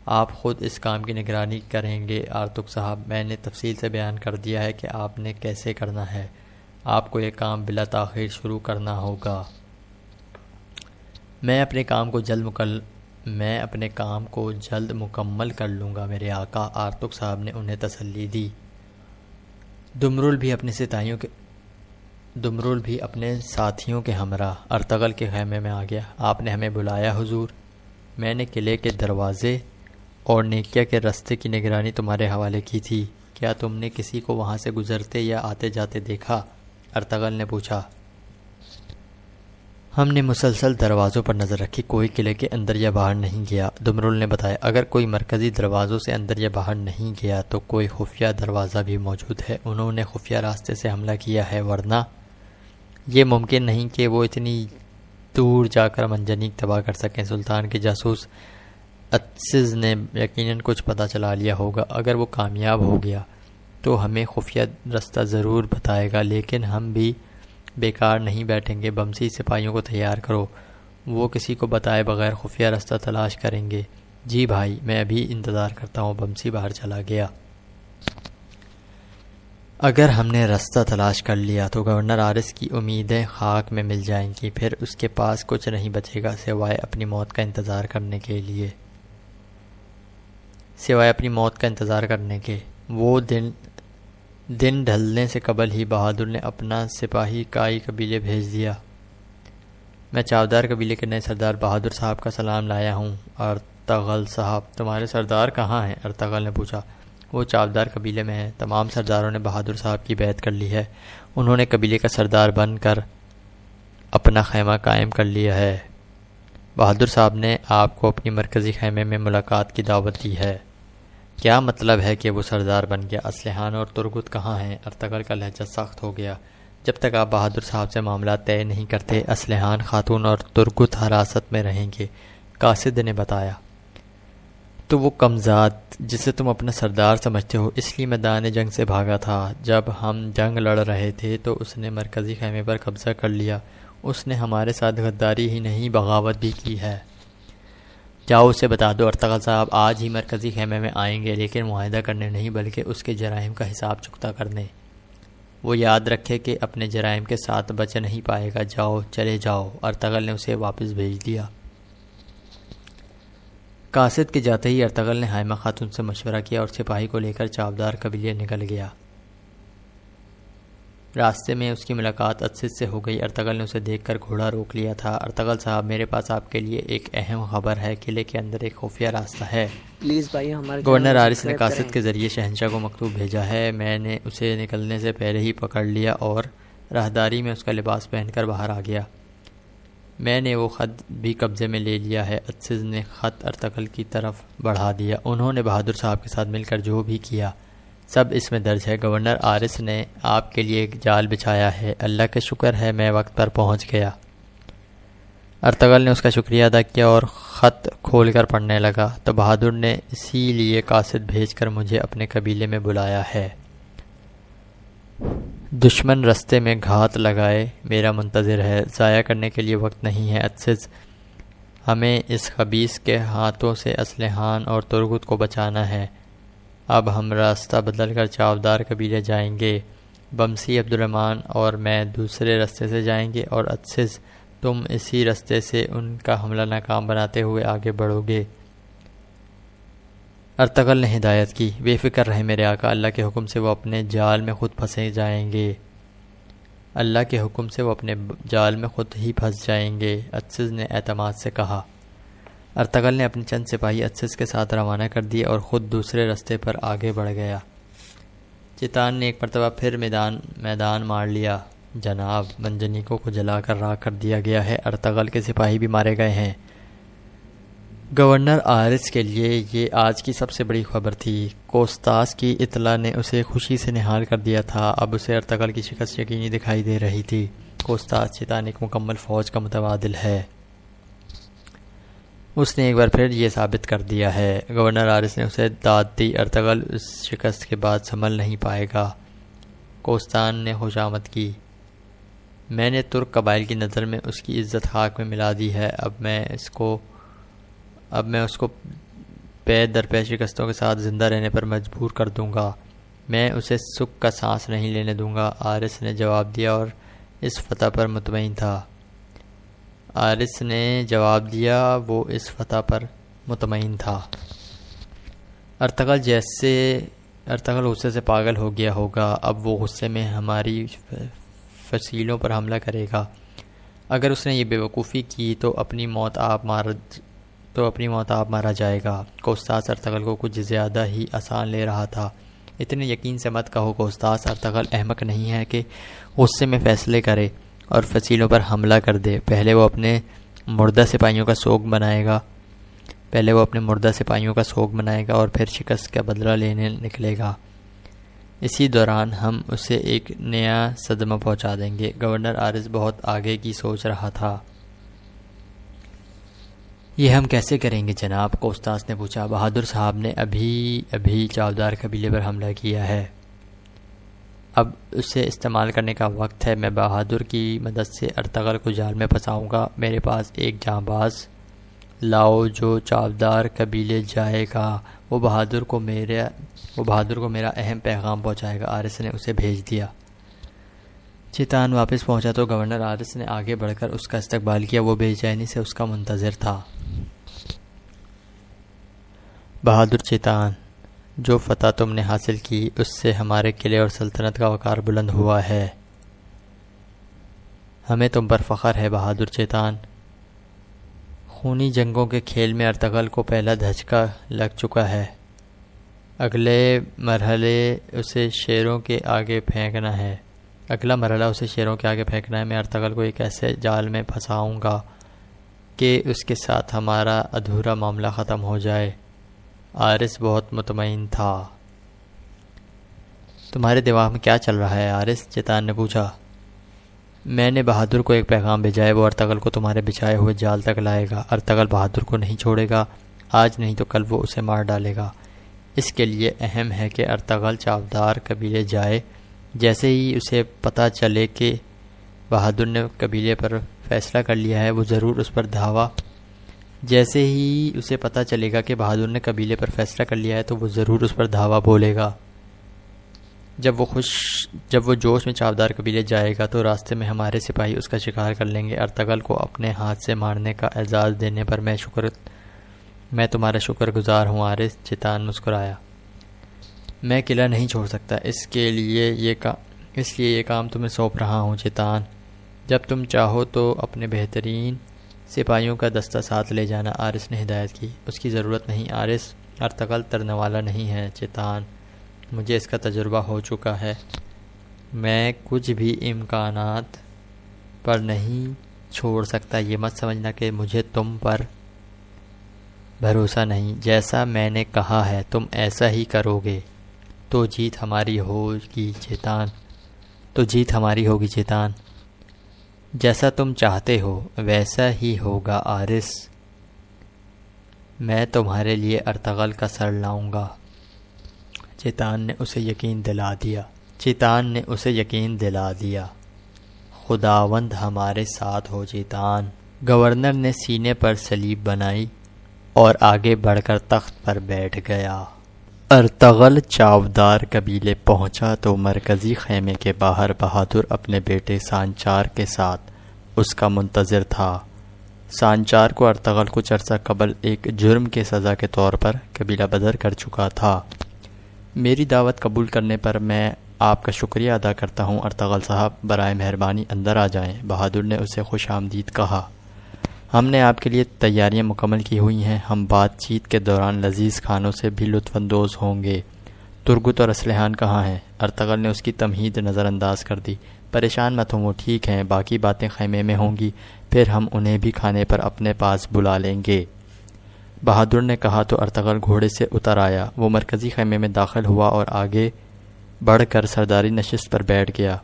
[SPEAKER 1] آپ خود اس کام کی نگرانی کریں گے آرتک صاحب۔ میں نے تفصیل سے بیان کر دیا ہے کہ آپ نے کیسے کرنا ہے۔ آپ کو یہ کام بلا تاخیر شروع کرنا ہوگا۔ میں اپنے کام کو جلد مکمل کر لوں گا میرے آقا، آرتک صاحب نے انہیں تسلی دی۔ دمرل بھی اپنے ساتھیوں کے ہمراہ ارطغرل کے خیمے میں آ گیا۔ آپ نے ہمیں بلایا حضور؟ میں نے قلعے کے دروازے اور نیکیا کے راستے کی نگرانی تمہارے حوالے کی تھی، کیا تم نے کسی کو وہاں سے گزرتے یا آتے جاتے دیکھا؟ ارطغرل نے پوچھا۔ ہم نے مسلسل دروازوں پر نظر رکھی، کوئی قلعے کے اندر یا باہر نہیں گیا۔ دمرل نے بتایا، اگر کوئی مرکزی دروازوں سے اندر یا باہر نہیں گیا تو کوئی خفیہ دروازہ بھی موجود ہے، انہوں نے خفیہ راستے سے حملہ کیا ہے، ورنہ یہ ممکن نہیں کہ وہ اتنی دور جا کر منجنیق تباہ کر سکیں۔ سلطان کے جاسوس اتسز نے یقیناً کچھ پتہ چلا لیا ہوگا، اگر وہ کامیاب ہو گیا تو ہمیں خفیہ راستہ ضرور بتائے گا، لیکن ہم بھی بیکار نہیں بیٹھیں گے۔ بمسی سپاہیوں کو تیار کرو، وہ کسی کو بتائے بغیر خفیہ راستہ تلاش کریں گے۔ جی بھائی، میں ابھی انتظار کرتا ہوں۔ بمسی باہر چلا گیا۔ اگر ہم نے راستہ تلاش کر لیا تو گورنر آرس کی امیدیں خاک میں مل جائیں گی، پھر اس کے پاس کچھ نہیں بچے گا سوائے اپنی موت کا انتظار کرنے کے۔ وہ دن ڈھلنے سے قبل ہی بہادر نے اپنا سپاہی کائی قبیلے بھیج دیا۔ میں چاودار قبیلے کے نئے سردار بہادر صاحب کا سلام لایا ہوں۔ ارطغرل صاحب، تمہارے سردار کہاں ہیں؟ ارطغرل نے پوچھا۔ وہ چاودار قبیلے میں ہے، تمام سرداروں نے بہادر صاحب کی بیعت کر لی ہے، انہوں نے قبیلے کا سردار بن کر اپنا خیمہ قائم کر لیا ہے۔ بہادر صاحب نے آپ کو اپنی مرکزی خیمے میں ملاقات کی دعوت دی ہے۔ کیا مطلب ہے کہ وہ سردار بن گیا؟ اسلحان اور ترگت کہاں ہیں؟ ارطغرل کا لہجہ سخت ہو گیا۔ جب تک آپ بہادر صاحب سے معاملات طے نہیں کرتے، اسلحان خاتون اور ترگت حراست میں رہیں گے، قاصد نے بتایا۔ تو وہ کمزاد جسے تم اپنا سردار سمجھتے ہو اس لیے میدان جنگ سے بھاگا تھا؟ جب ہم جنگ لڑ رہے تھے تو اس نے مرکزی خیمے پر قبضہ کر لیا، اس نے ہمارے ساتھ غداری ہی نہیں بغاوت بھی کی ہے۔ جاؤ اسے بتا دو ارطغرل صاحب آج ہی مرکزی خیمے میں آئیں گے، لیکن معاہدہ کرنے نہیں بلکہ اس کے جرائم کا حساب چکتا کرنے۔ وہ یاد رکھے کہ اپنے جرائم کے ساتھ بچ نہیں پائے گا۔ جاؤ، چلے جاؤ۔ ارطغرل نے اسے واپس بھیج دیا۔ قاصد کے جاتے ہی ارطغرل نے حائمہ خاتون سے مشورہ کیا اور سپاہی کو لے کر چاودار قبیلے نکل گیا۔ راستے میں اس کی ملاقات اتسز سے ہو گئی۔ ارطغرل نے اسے دیکھ کر گھوڑا روک لیا تھا۔ ارطغرل صاحب، میرے پاس آپ کے لیے ایک اہم خبر ہے، قلعے کے اندر ایک خفیہ راستہ ہے۔
[SPEAKER 2] پلیز بھائی ہمارے
[SPEAKER 1] گورنر آرس نے قاصد کے ذریعے شہنشاہ کو مکتوب بھیجا ہے، میں نے اسے نکلنے سے پہلے ہی پکڑ لیا اور راہداری میں اس کا لباس پہن کر باہر آ گیا۔ میں نے وہ خط بھی قبضے میں لے لیا ہے۔ اتسز نے خط ارطغرل کی طرف بڑھا دیا۔ انہوں نے بہادر صاحب کے ساتھ مل کر جو بھی کیا سب اس میں درج ہے۔ گورنر آرس نے آپ کے لیے ایک جال بچھایا ہے، اللہ کا شکر ہے میں وقت پر پہنچ گیا۔ ارطغرل نے اس کا شکریہ ادا کیا اور خط کھول کر پڑھنے لگا۔ تو بہادر نے اسی لیے قاصد بھیج کر مجھے اپنے قبیلے میں بلایا ہے۔ دشمن رستے میں گھات لگائے میرا منتظر ہے، ضائع کرنے کے لیے وقت نہیں ہے۔ اتسز، ہمیں اس خبیث کے ہاتھوں سے اسلحان اور ترگت کو بچانا ہے۔ اب ہم راستہ بدل کر چاودار قبیلے جائیں گے۔ بمسی، عبدالرحمن اور میں دوسرے راستے سے جائیں گے اور اتسز تم اسی راستے سے ان کا حملہ ناکام بناتے ہوئے آگے بڑھو گے۔ ارطغرل نے ہدایت کی، بے فکر رہے میرے آقا، اللہ کے حکم سے وہ اپنے جال میں خود پھنسے جائیں گے۔ اللہ کے حکم سے وہ اپنے جال میں خود ہی پھنس جائیں گے، اتسز نے اعتماد سے کہا۔ ارطغرل نے اپنے چند سپاہی اتسز کے ساتھ روانہ کر دیے اور خود دوسرے راستے پر آگے بڑھ گیا۔ چیتان نے ایک مرتبہ پھر میدان مار لیا۔ جناب، منجنیقوں کو جلا کر راکھ کر دیا گیا ہے، ارطغرل کے سپاہی بھی مارے گئے ہیں۔ گورنر آرس کے لیے یہ آج کی سب سے بڑی خبر تھی۔ کوستاس کی اطلاع نے اسے خوشی سے نہال کر دیا تھا، اب اسے ارطغرل کی شکست یقینی دکھائی دے رہی تھی۔ کوستاس چیتان ایک مکمل فوج کا متبادل ہے، اس نے ایک بار پھر یہ ثابت کر دیا ہے۔ گورنر آرس نے اسے داد دی، ارطغرل اس شکست کے بعد سنبھل نہیں پائے گا۔ کوستان نے خوشامد کی، میں نے ترک قبائل کی نظر میں اس کی عزت خاک میں ملا دی ہے، اب میں اس کو پے در پے شکستوں کے ساتھ زندہ رہنے پر مجبور کر دوں گا۔ میں اسے سکھ کا سانس نہیں لینے دوں گا، آرس نے جواب دیا اور اس فتح پر مطمئن تھا۔ آرس نے جواب دیا، وہ اس فتح پر مطمئن تھا۔ ارطغرل غصے سے پاگل ہو گیا ہوگا، اب وہ غصے میں ہماری فصیلوں پر حملہ کرے گا۔ اگر اس نے یہ بے وقوفی کی تو اپنی موت آپ مارا جائے گا۔ کوسطاس ارطغرل کو کچھ زیادہ ہی آسان لے رہا تھا۔ اتنے یقین سے مت کہو، کوسطاس ارطغرل احمق نہیں ہے کہ غصے میں فیصلے کرے اور فصیلوں پر حملہ کر دے۔ پہلے وہ اپنے مردہ سپاہیوں کا سوگ منائے گا اور پھر شکست کا بدلہ لینے نکلے گا۔ اسی دوران ہم اسے ایک نیا صدمہ پہنچا دیں گے۔ گورنر آرس بہت آگے کی سوچ رہا تھا۔ یہ ہم کیسے کریں گے جناب؟ کوسطاس نے پوچھا۔ بہادر صاحب نے ابھی چاودار قبیلے پر حملہ کیا ہے، اب اسے استعمال کرنے کا وقت ہے۔ میں بہادر کی مدد سے ارطغرل کو جال میں پھنساؤں گا۔ میرے پاس ایک جانباز لاؤ جو چاودار قبیلے جائے گا، وہ بہادر کو میرا اہم پیغام پہنچائے گا۔ آرس نے اسے بھیج دیا۔ چیتان واپس پہنچا تو گورنر آرس نے آگے بڑھ کر اس کا استقبال کیا۔ وہ بے چینی سے اس کا منتظر تھا۔ بہادر چیتان، جو فتح تم نے حاصل کی اس سے ہمارے قلعے اور سلطنت کا وقار بلند ہوا ہے۔ ہمیں تم پر فخر ہے بہادر چیتان۔ خونی جنگوں کے کھیل میں ارطغرل کو پہلا دھچکا لگ چکا ہے۔ اگلا مرحلہ اسے شیروں کے آگے پھینکنا ہے۔ میں ارطغرل کو ایک ایسے جال میں پھنساؤں گا کہ اس کے ساتھ ہمارا ادھورا معاملہ ختم ہو جائے۔ آرس بہت مطمئن تھا۔ تمہارے دماغ میں کیا چل رہا ہے آرس؟ چیتان نے پوچھا۔ میں نے بہادر کو ایک پیغام بھیجا ہے، وہ ارطغرل کو تمہارے بچھائے ہوئے جال تک لائے گا۔ ارطغرل بہادر کو نہیں چھوڑے گا، آج نہیں تو کل وہ اسے مار ڈالے گا۔ اس کے لیے اہم ہے کہ ارطغرل چاودار قبیلے جائے۔ جیسے ہی اسے پتہ چلے کہ بہادر نے قبیلے پر فیصلہ کر لیا ہے، وہ ضرور اس پر دھاوا بولے گا۔ جب وہ جوش میں چاودار قبیلے جائے گا تو راستے میں ہمارے سپاہی اس کا شکار کر لیں گے۔ ارطغرل کو اپنے ہاتھ سے مارنے کا اعزاز دینے پر میں تمہارا شکر گزار ہوں آرس۔ چیتان مسکرایا۔ میں قلعہ نہیں چھوڑ سکتا، اس لیے یہ کام تمہیں سونپ رہا ہوں چیتان۔ جب تم چاہو تو اپنے بہترین سپاہیوں کا دستہ ساتھ لے جانا، آرس نے ہدایت کی۔ اس کی ضرورت نہیں آرس، ارطغرل ترنے والا نہیں ہے چیتان، مجھے اس کا تجربہ ہو چکا ہے۔ میں کچھ بھی امکانات پر نہیں چھوڑ سکتا۔ یہ مت سمجھنا کہ مجھے تم پر بھروسہ نہیں۔ جیسا میں نے کہا ہے تم ایسا ہی کرو گے تو جیت ہماری ہوگی چیتان۔ جیسا تم چاہتے ہو ویسا ہی ہوگا آرس۔ میں تمہارے لیے ارطغرل کا سر لاؤں گا۔ چیتان نے اسے یقین دلا دیا۔ خداوند ہمارے ساتھ ہو چیتان۔ گورنر نے سینے پر صلیب بنائی اور آگے بڑھ کر تخت پر بیٹھ گیا۔ ارطغرل چاودار قبیلے پہنچا تو مرکزی خیمے کے باہر بہادر اپنے بیٹے سانچار کے ساتھ اس کا منتظر تھا۔ سانچار کو ارطغرل کچھ عرصہ قبل ایک جرم کے سزا کے طور پر قبیلہ بدر کر چکا تھا۔ میری دعوت قبول کرنے پر میں آپ کا شکریہ ادا کرتا ہوں ارطغرل صاحب، برائے مہربانی اندر آ جائیں۔ بہادر نے اسے خوش آمدید کہا۔ ہم نے آپ کے لیے تیاریاں مکمل کی ہوئی ہیں، ہم بات چیت کے دوران لذیذ کھانوں سے بھی لطف اندوز ہوں گے۔ ترگت اور اسلحان کہاں ہیں؟ ارطغرل نے اس کی تمہید نظر انداز کر دی۔ پریشان مت ہوں، وہ ٹھیک ہیں، باقی باتیں خیمے میں ہوں گی، پھر ہم انہیں بھی کھانے پر اپنے پاس بلا لیں گے۔ بہادر نے کہا تو ارطغرل گھوڑے سے اتر آیا۔ وہ مرکزی خیمے میں داخل ہوا اور آگے بڑھ کر سرداری نشست پر بیٹھ گیا۔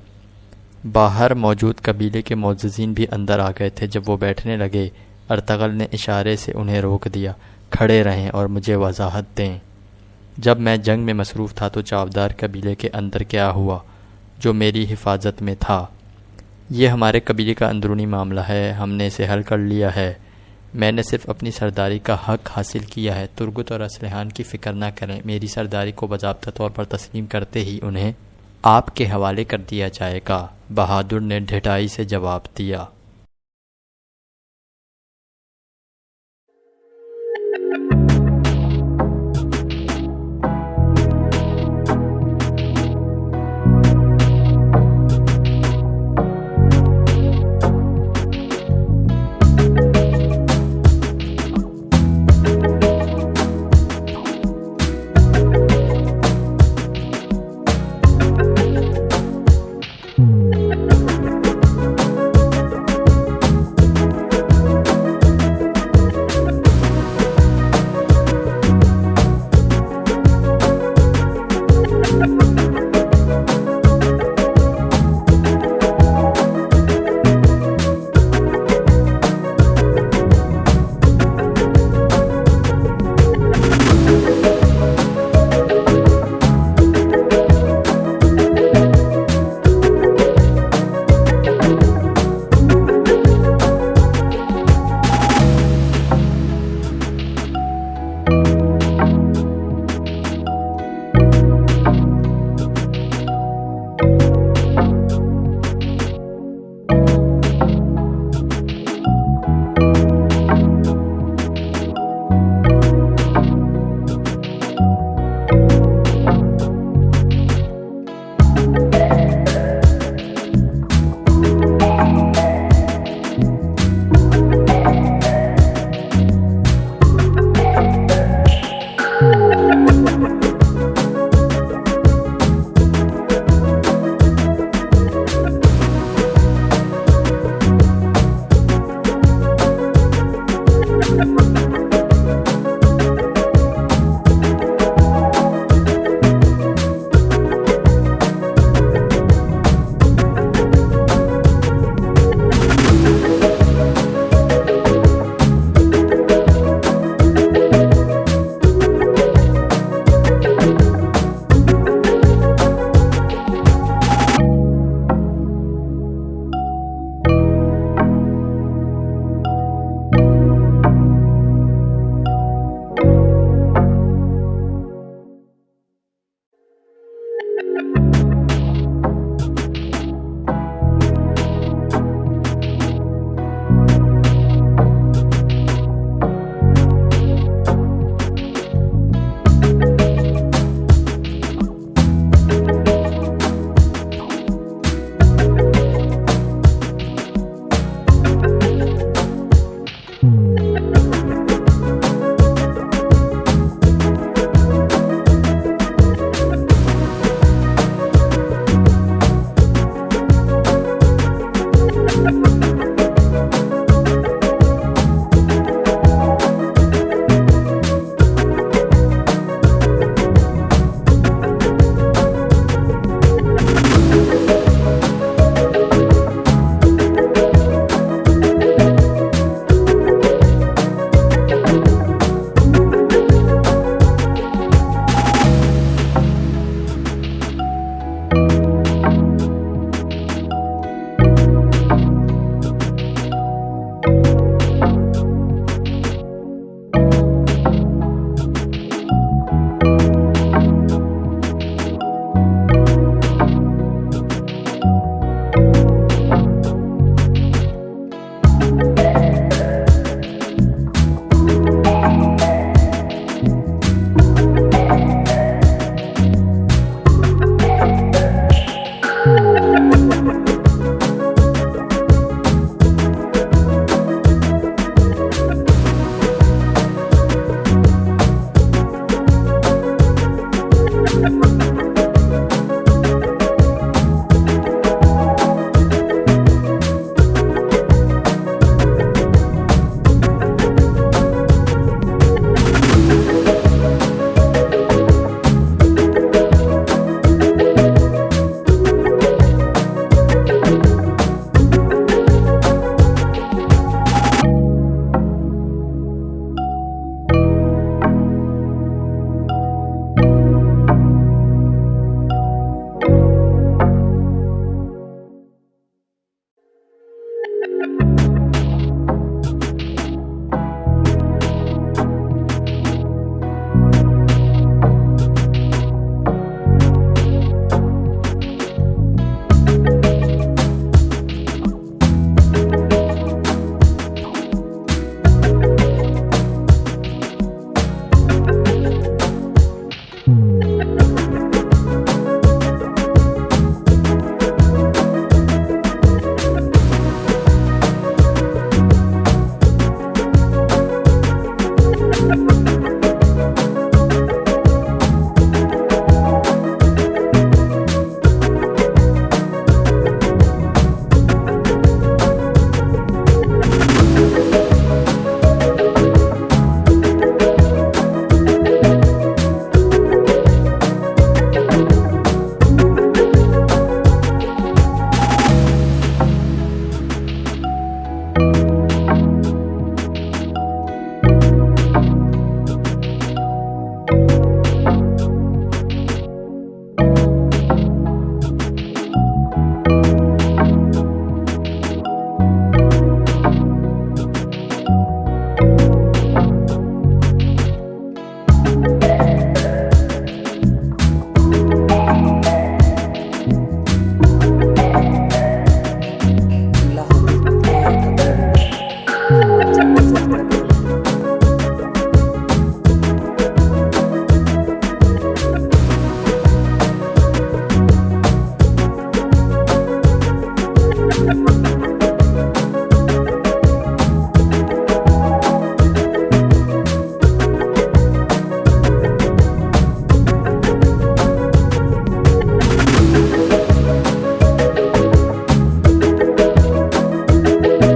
[SPEAKER 1] باہر موجود قبیلے کے معززین بھی اندر آ گئے تھے۔ جب وہ بیٹھنے لگے ارطغرل نے اشارے سے انہیں روک دیا۔ کھڑے رہیں اور مجھے وضاحت دیں۔ جب میں جنگ میں مصروف تھا تو چاودار قبیلے کے اندر کیا ہوا جو میری حفاظت میں تھا؟ یہ ہمارے قبیلے کا اندرونی معاملہ ہے، ہم نے اسے حل کر لیا ہے۔ میں نے صرف اپنی سرداری کا حق حاصل کیا ہے۔ ترگت اور اسلحان کی فکر نہ کریں، میری سرداری کو باضابطہ طور پر تسلیم کرتے ہی انہیں آپ کے حوالے کر دیا جائے گا۔ بہادر نے ڈھٹائی سے جواب دیا۔
[SPEAKER 2] ہے۔